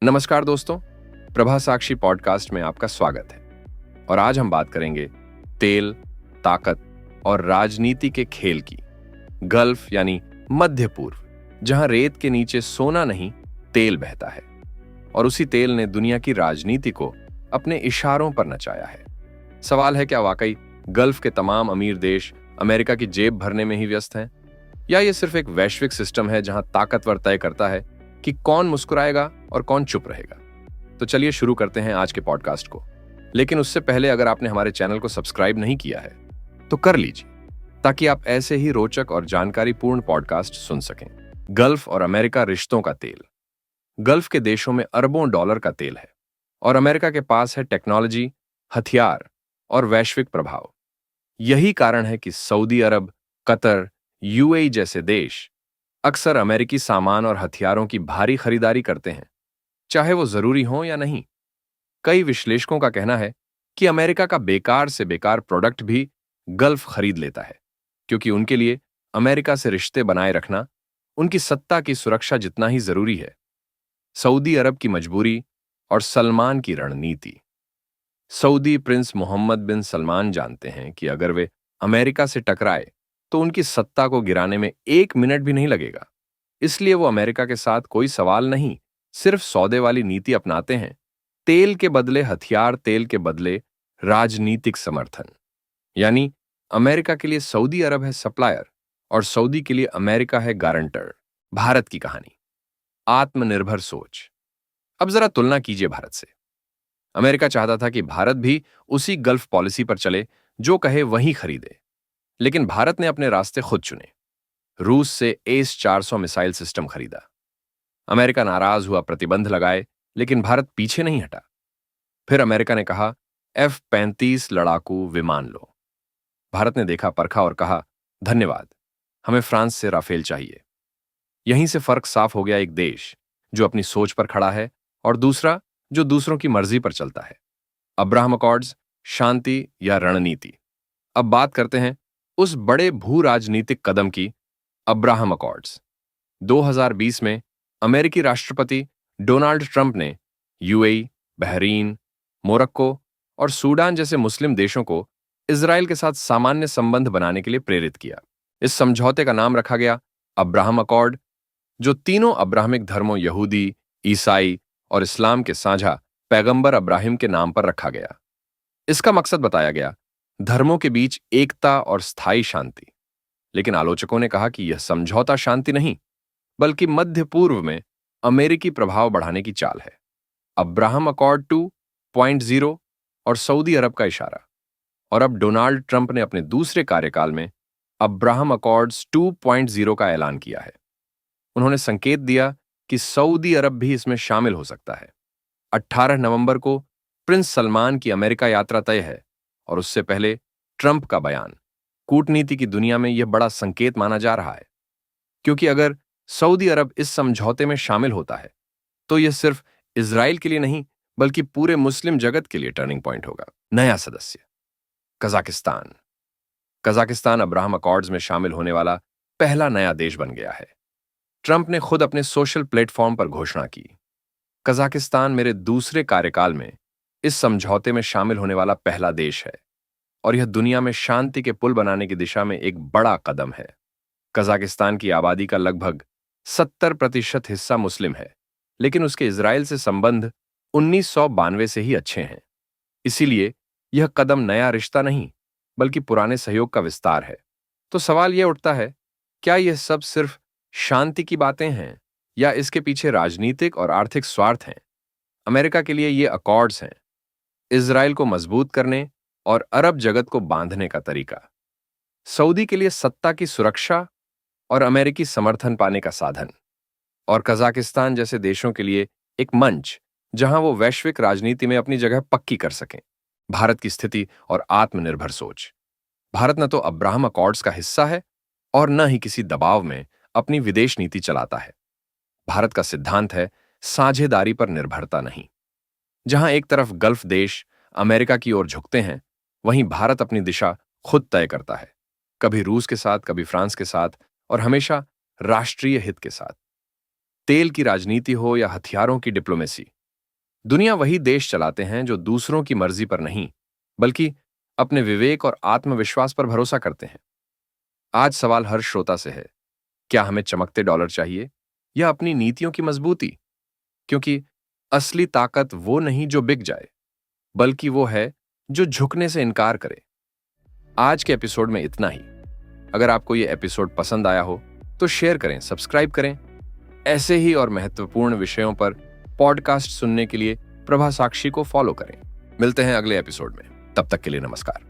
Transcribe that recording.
नमस्कार दोस्तों, प्रभा साक्षी पॉडकास्ट में आपका स्वागत है। और आज हम बात करेंगे तेल, ताकत और राजनीति के खेल की। गल्फ यानी मध्य पूर्व, जहां रेत के नीचे सोना नहीं तेल बहता है, और उसी तेल ने दुनिया की राजनीति को अपने इशारों पर नचाया है। सवाल है, क्या वाकई गल्फ के तमाम अमीर देश अमेरिका की जेब भरने में ही व्यस्त हैं, या ये सिर्फ एक वैश्विक सिस्टम है जहां ताकतवर तय करता है कि कौन मुस्कुराएगा और कौन चुप रहेगा। तो चलिए शुरू करते हैं आज के पॉडकास्ट को। लेकिन उससे पहले अगर आपने हमारे चैनल को सब्सक्राइब नहीं किया है तो कर लीजिए, ताकि आप ऐसे ही रोचक और जानकारीपूर्ण पॉडकास्ट सुन सकें। गल्फ और अमेरिका रिश्तों का तेल। गल्फ के देशों में अरबों डॉलर का तेल है, और अमेरिका के पास है टेक्नोलॉजी, हथियार और वैश्विक प्रभाव। यही कारण है कि सऊदी अरब, कतर, यूएई जैसे देश अक्सर अमेरिकी सामान और हथियारों की भारी खरीदारी करते हैं, चाहे वो जरूरी हो या नहीं। कई विश्लेषकों का कहना है कि अमेरिका का बेकार से बेकार प्रोडक्ट भी गल्फ खरीद लेता है, क्योंकि उनके लिए अमेरिका से रिश्ते बनाए रखना उनकी सत्ता की सुरक्षा जितना ही जरूरी है। सऊदी अरब की मजबूरी और सलमान की रणनीति। सऊदी प्रिंस मोहम्मद बिन सलमान जानते हैं कि अगर वे अमेरिका से टकराए तो उनकी सत्ता को गिराने में 1 मिनट भी नहीं लगेगा। इसलिए वो अमेरिका के साथ कोई सवाल नहीं, सिर्फ सौदे वाली नीति अपनाते हैं। तेल के बदले हथियार, तेल के बदले राजनीतिक समर्थन। यानी अमेरिका के लिए सऊदी अरब है सप्लायर और सऊदी के लिए अमेरिका है गारंटर। भारत की कहानी। आत्मनिर्भर सोच। अब जरा तुलना कीजिए भारत से। अमेरिका चाहता था कि भारत भी उसी गल्फ पॉलिसी पर चले, जो कहे वहीं खरीदे। लेकिन भारत ने अपने रास्ते खुद चुने। रूस से एस-400 मिसाइल सिस्टम खरीदा। अमेरिका नाराज हुआ, प्रतिबंध लगाए, लेकिन भारत पीछे नहीं हटा। फिर अमेरिका ने कहा, F-35 लड़ाकू विमान लो। भारत ने देखा, परखा और कहा, धन्यवाद, हमें फ्रांस से राफेल चाहिए। यहीं से फर्क साफ हो गया। एक देश जो अपनी सोच पर खड़ा है और दूसरा जो दूसरों की मर्जी पर चलता है। अब्राहम अकॉर्ड्स, शांति या रणनीति। अब बात करते हैं उस बड़े भू राजनीतिक कदम की, अब्राहम अकॉर्ड्स। 2020 में अमेरिकी राष्ट्रपति डोनाल्ड ट्रंप ने यूएई, बहरीन, मोरक्को और सूडान जैसे मुस्लिम देशों को इजराइल के साथ सामान्य संबंध बनाने के लिए प्रेरित किया। इस समझौते का नाम रखा गया अब्राहम अकॉर्ड, जो तीनों अब्राहमिक धर्मों यहूदी, ईसाई और इस्लाम के साझा पैगंबर अब्राहिम के नाम पर रखा गया। इसका मकसद बताया गया, धर्मों के बीच एकता और स्थायी शांति। लेकिन आलोचकों ने कहा कि यह समझौता शांति नहीं, बल्कि मध्य पूर्व में अमेरिकी प्रभाव बढ़ाने की चाल है। अब्राहम अकॉर्ड 2.0 और सऊदी अरब का इशारा। और अब डोनाल्ड ट्रंप ने अपने दूसरे कार्यकाल में अब्राहम अकॉर्ड्स 2.0 का ऐलान किया है। उन्होंने संकेत दिया कि सऊदी अरब भी इसमें शामिल हो सकता है। 18 नवंबर को प्रिंस सलमान की अमेरिका यात्रा तय है, और उससे पहले ट्रंप का बयान। कूटनीति की दुनिया में यह बड़ा संकेत माना जा रहा है, क्योंकि अगर सऊदी अरब इस समझौते में शामिल होता है तो यह सिर्फ इजराइल के लिए नहीं, बल्कि पूरे मुस्लिम जगत के लिए टर्निंग पॉइंट होगा। नया सदस्य कजाकिस्तान। कजाकिस्तान अब्राहम अकॉर्ड्स में शामिल होने वाला पहला नया देश बन गया है। ट्रंप ने खुद अपने सोशल प्लेटफॉर्म पर घोषणा की, कजाकिस्तान मेरे दूसरे कार्यकाल में इस समझौते में शामिल होने वाला पहला देश है, और यह दुनिया में शांति के पुल बनाने की दिशा में एक बड़ा कदम है। कजाकिस्तान की आबादी का लगभग 70% हिस्सा मुस्लिम है, लेकिन उसके इजराइल से संबंध 1992 से ही अच्छे हैं। इसीलिए यह कदम नया रिश्ता नहीं, बल्कि पुराने सहयोग का विस्तार है। तो सवाल यह उठता है, क्या यह सब सिर्फ शांति की बातें हैं, या इसके पीछे राजनीतिक और आर्थिक स्वार्थ हैं? अमेरिका के लिए ये अकॉर्ड्स हैं इजराइल को मजबूत करने और अरब जगत को बांधने का तरीका। सऊदी के लिए सत्ता की सुरक्षा और अमेरिकी समर्थन पाने का साधन, और कजाकिस्तान जैसे देशों के लिए एक मंच जहां वो वैश्विक राजनीति में अपनी जगह पक्की कर सकें। भारत की स्थिति और आत्मनिर्भर सोच। भारत न तो अब्राहम अकॉर्ड्स का हिस्सा है और न ही किसी दबाव में अपनी विदेश नीति चलाता है। भारत का सिद्धांत है साझेदारी पर निर्भरता नहीं। जहां एक तरफ गल्फ देश अमेरिका की ओर झुकते हैं, वहीं भारत अपनी दिशा खुद तय करता है, कभी रूस के साथ, कभी फ्रांस के साथ, और हमेशा राष्ट्रीय हित के साथ। तेल की राजनीति हो या हथियारों की डिप्लोमेसी, दुनिया वही देश चलाते हैं जो दूसरों की मर्जी पर नहीं, बल्कि अपने विवेक और आत्मविश्वास पर भरोसा करते हैं। आज सवाल हर श्रोता से है, क्या हमें चमकते डॉलर चाहिए या अपनी नीतियों की मजबूती? क्योंकि असली ताकत वो नहीं जो बिक जाए, बल्कि वो है जो झुकने से इनकार करे। आज के एपिसोड में इतना ही। अगर आपको ये एपिसोड पसंद आया हो तो शेयर करें, सब्सक्राइब करें। ऐसे ही और महत्वपूर्ण विषयों पर पॉडकास्ट सुनने के लिए प्रभा साक्षी को फॉलो करें। मिलते हैं अगले एपिसोड में। तब तक के लिए नमस्कार।